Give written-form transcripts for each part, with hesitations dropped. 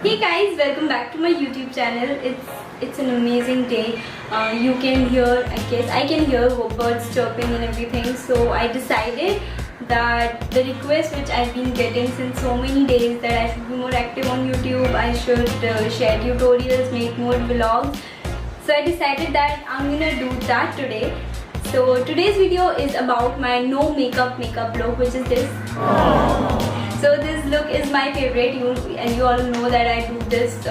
Hey guys, welcome back to my YouTube channel. It's an amazing day. You can hear, I can hear birds chirping and everything. So I decided that the request which I've been getting since so many days that I should be more active on YouTube, I should share tutorials, make more vlogs. So I decided that I'm gonna do that today. So today's video is about my no makeup look, which is this. So this look is my favorite, and you all know that I do this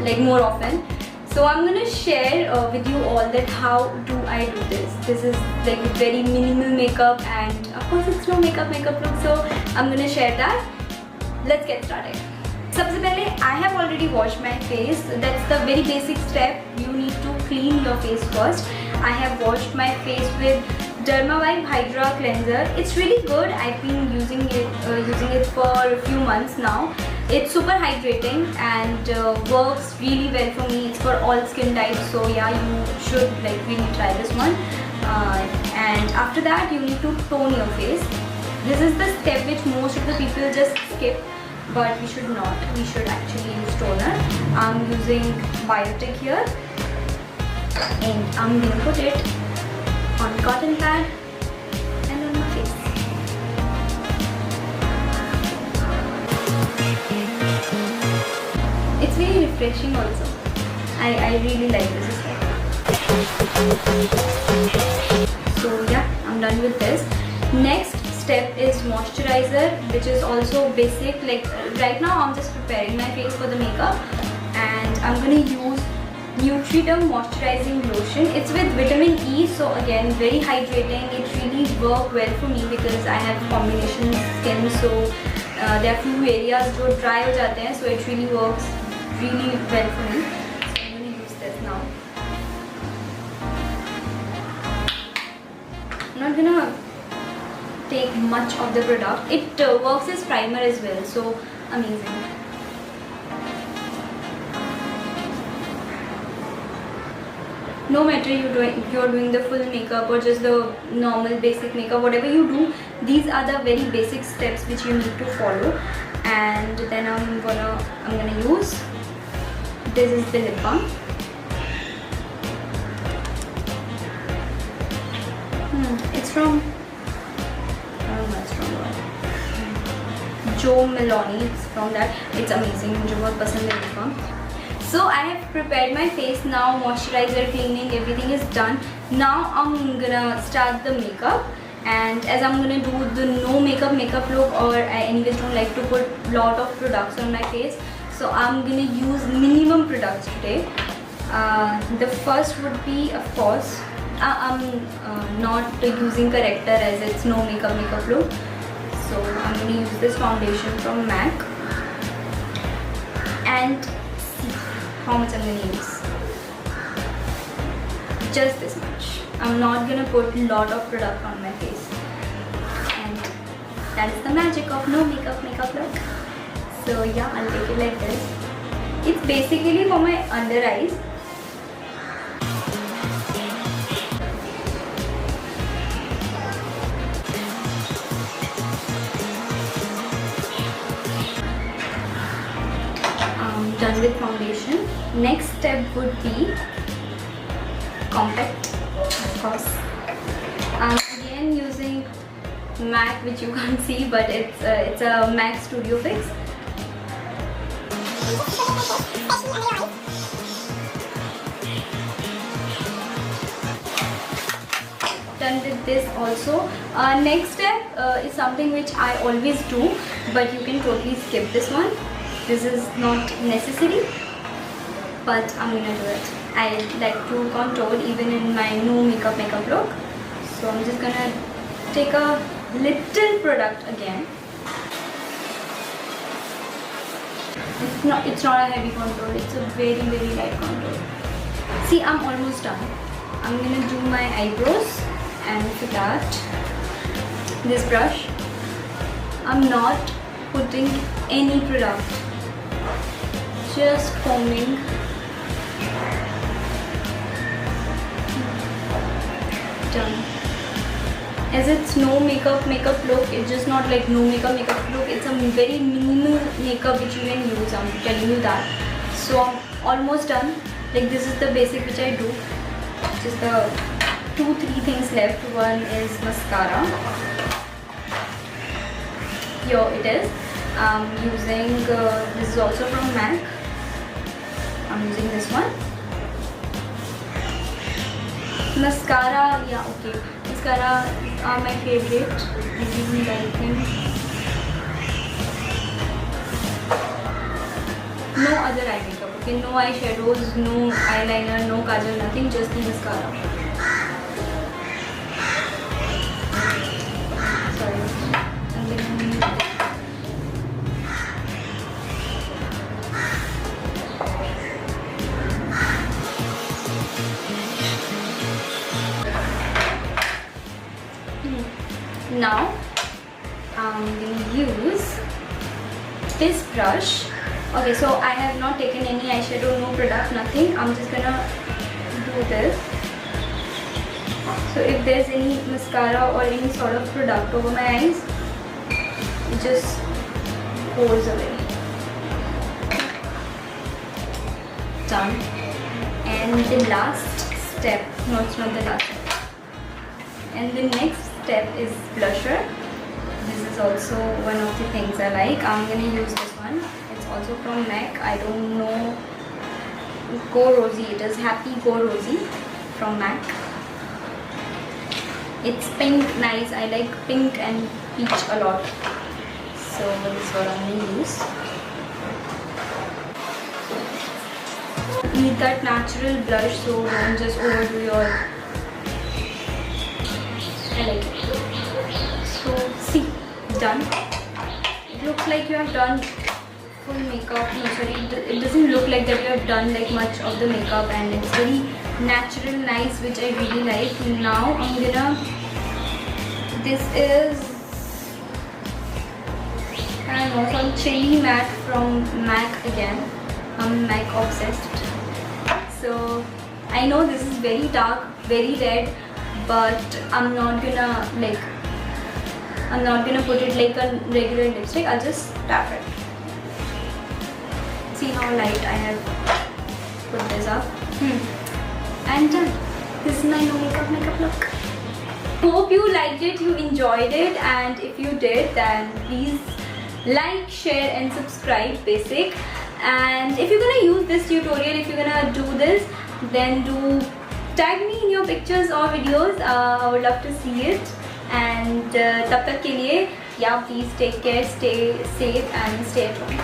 like more often. So I'm gonna share with you all that how do I do this. This is like very minimal makeup, and of course it's no makeup look. So I'm gonna share that. Let's get started. सबसे पहले I have already washed my face. That's the very basic step. You need to clean your face first. I have washed my face with Dermavibe Hydra Cleanser. It's really good. I've been using it for a few months now. It's super hydrating and works really well for me. It's for all skin types. So yeah, you should like really try this one. And after that, you need to tone your face. This is the step which most of the people just skip. But we should not. We should actually use toner. I'm using Biotic here, and I'm gonna put it on cotton pad and on my face. It's very refreshing also. I really like this step. So yeah, I'm done with this. Next step is moisturizer, which is also basic. Like right now I'm just preparing my face for the makeup, and I'm gonna use Nutriderm moisturizing lotion. It's with vitamin E, so again very hydrating. It really works well for me because I have combination skin, so there are few areas जो dry हो जाते हैं, so it really works really well for me. So I'm gonna use this now. I'm not gonna take much of the product. It works as primer as well, so amazing. No matter you're doing the full makeup or just the normal basic makeup, whatever you do, these are the very basic steps which you need to follow. And then I'm gonna use, this is the lip balm. It's from Jo Maloney. It's from that. It's amazing. मुझे बहुत पसंद है lip balm. So I have prepared my face now. Moisturizer, cleaning, everything is done. Now I'm gonna start the makeup. And as I'm gonna do the no makeup look, or I anyways don't like to put lot of products on my face, so I'm gonna use minimum products today. The first would be, of course, I'm not using corrector as it's no makeup look. So I'm going to use this foundation from MAC, and see how much I'm going to use. Just this much. I'm not going to put a lot of product on my face, and that is the magic of no makeup look. So yeah, I'll take it like this. It's basically for my under eyes. Done with foundation. Next step would be compact, of course. Again using MAC, which you can't see, but it's a MAC Studio Fix. Done with this also. Next step is something which I always do, but you can totally skip this one. This is not necessary, but I'm gonna do it. I like to contour even in my no makeup look. So I'm just gonna take a little product again. It's not a heavy contour. It's a very light contour. See, I'm almost done. I'm gonna do my eyebrows, and for that, this brush, I'm not putting any product. Just combing. Done. As as it's no makeup look. It's just not like no makeup look. It's a very minimal makeup which you can use. I'm telling you that. So I'm almost done. Like this is the basic which I do. Just the 2-3 things left. One is mascara. Here it is. I'm using this is also from MAC. I'm using this one. Mascara, yeah, okay. Mascara are my favorite. This is the right thing. No other eye makeup, okay? No eyeshadows, no eyeliner, no kajal, nothing. Just the mascara. Sorry. I'm getting Now I'm going to use this brush. Okay, so I have not taken any eyeshadow, no product, nothing. I'm just gonna do this. So if there's any mascara or any sort of product over my eyes, it just goes away. Done. And the last step, no, it's not the last step. And the next step is blusher. This is also one of the things I like. I'm gonna use this one. It's also from MAC. I don't know. Go Rosy. It is Happy Go Rosy from MAC. It's pink, nice. I like pink and peach a lot. So this is what I'm gonna use. You need that natural blush, so don't just overdo your. I like it. So see, done. It looks like you have done full makeup. No, sorry, it doesn't look like that you have done like much of the makeup, and it's very natural, nice, which I really like. Now I'm gonna. This is, I don't know, some chili matte from MAC again. I'm MAC obsessed. So I know this is very dark, very red, but I'm not gonna put it like a regular lipstick. I'll just tap it. See how light I have put this up. And done. This is my no makeup look. Hope you liked it, you enjoyed it, and if you did, then please like, share and subscribe, basic. And if you're gonna use this tutorial, if you're gonna do this, then do tag me in your pictures or videos. I would love to see it. And tab tak ke liye, yeah, please take care, stay safe and stay at home.